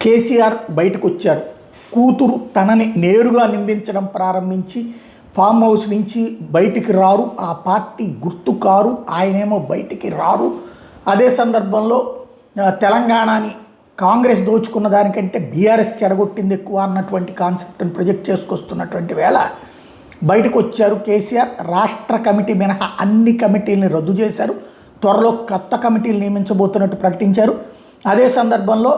కేసీఆర్ బయటకు వచ్చారు. కూతురు తనని నేరుగా నిందించడం ప్రారంభించి ఫామ్ హౌస్ నుంచి బయటికి రారు, ఆ పార్టీ గుర్తు కారు, ఆయనేమో బయటికి రారు. అదే సందర్భంలో తెలంగాణని కాంగ్రెస్ దోచుకున్న దానికంటే బీఆర్ఎస్ చెడగొట్టింది ఎక్కువ అన్నటువంటి కాన్సెప్ట్ని ప్రొజెక్ట్ చేసుకొస్తున్నటువంటి వేళ బయటకు వచ్చారు కేసీఆర్. రాష్ట్ర కమిటీ మినహా అన్ని కమిటీలని రద్దు చేశారు. త్వరలో కొత్త కమిటీలు నియమించబోతున్నట్టు ప్రకటించారు. అదే సందర్భంలో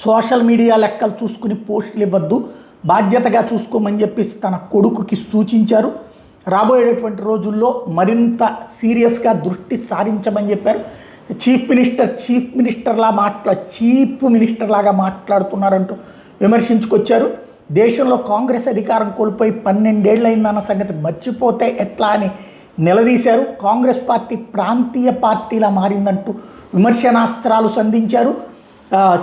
సోషల్ మీడియా లెక్కలు చూసుకుని పోస్టులు ఇవ్వద్దు, బాధ్యతగా చూసుకోమని చెప్పేసి తన కొడుకుకి సూచించారు. రాబోయేటటువంటి రోజుల్లో మరింత సీరియస్గా దృష్టి సారించమని చెప్పారు. చీఫ్ మినిస్టర్ లాగా మాట్లాడుతున్నారంటూ విమర్శించుకొచ్చారు. దేశంలో కాంగ్రెస్ అధికారం కోల్పోయి 12 ఏళ్ళైందన్న సంగతి మర్చిపోతే ఎట్లా అని నిలదీశారు. కాంగ్రెస్ పార్టీ ప్రాంతీయ పార్టీలా మారిందంటూ విమర్శనాస్త్రాలు సంధించారు.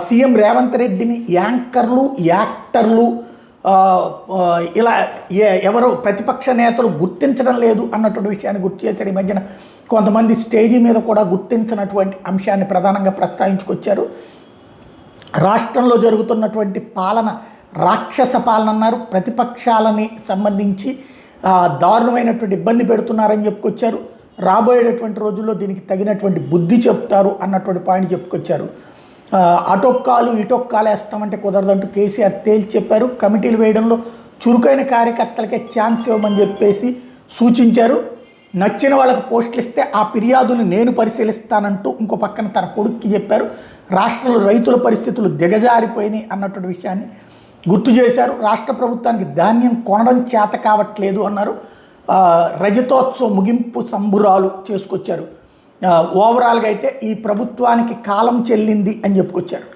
సీఎం రేవంత్ రెడ్డిని యాంకర్లు, యాక్టర్లు, ఇలా ఎవరో ప్రతిపక్ష నేతలు గుర్తించడం లేదు అన్నటువంటి విషయాన్ని గుర్తు చేశారు. ఈ మధ్యన కొంతమంది స్టేజీ మీద కూడా గుర్తించినటువంటి అంశాన్ని ప్రధానంగా ప్రస్తావించుకొచ్చారు. రాష్ట్రంలో జరుగుతున్నటువంటి పాలన రాక్షస పాలన అన్నారు. ప్రతిపక్షాలని సంబంధించి దారుణమైనటువంటి ఇబ్బంది పెడుతున్నారని చెప్పుకొచ్చారు. రాబోయేటటువంటి రోజుల్లో దీనికి తగినటువంటి బుద్ధి చెప్తారు అన్నటువంటి పాయింట్ చెప్పుకొచ్చారు. అటొక్కాలు ఇటొక్కాలు వేస్తామంటే కుదరదంటూ కేసీఆర్ తేల్చి చెప్పారు. కమిటీలు వేయడంలో చురుకైన కార్యకర్తలకే ఛాన్స్ ఇవ్వమని చెప్పేసి సూచించారు. నచ్చిన వాళ్ళకి పోస్టులు ఇస్తే ఆ ఫిర్యాదులు నేను పరిశీలిస్తానంటూ ఇంకో పక్కన తన కొడుక్కి చెప్పారు. రాష్ట్రంలో రైతుల పరిస్థితులు దిగజారిపోయినాయి అన్నటువంటి విషయాన్ని గుర్తు చేశారు. రాష్ట్ర ప్రభుత్వానికి ధాన్యం కొనడం చేత కావట్లేదు అన్నారు. రజతోత్సవ ముగింపు సంబురాలు చేసుకొచ్చారు. ఓవరాల్గా అయితే ఈ ప్రభుత్వానికి కాలం చెల్లింది అని చెప్పుకొచ్చారు.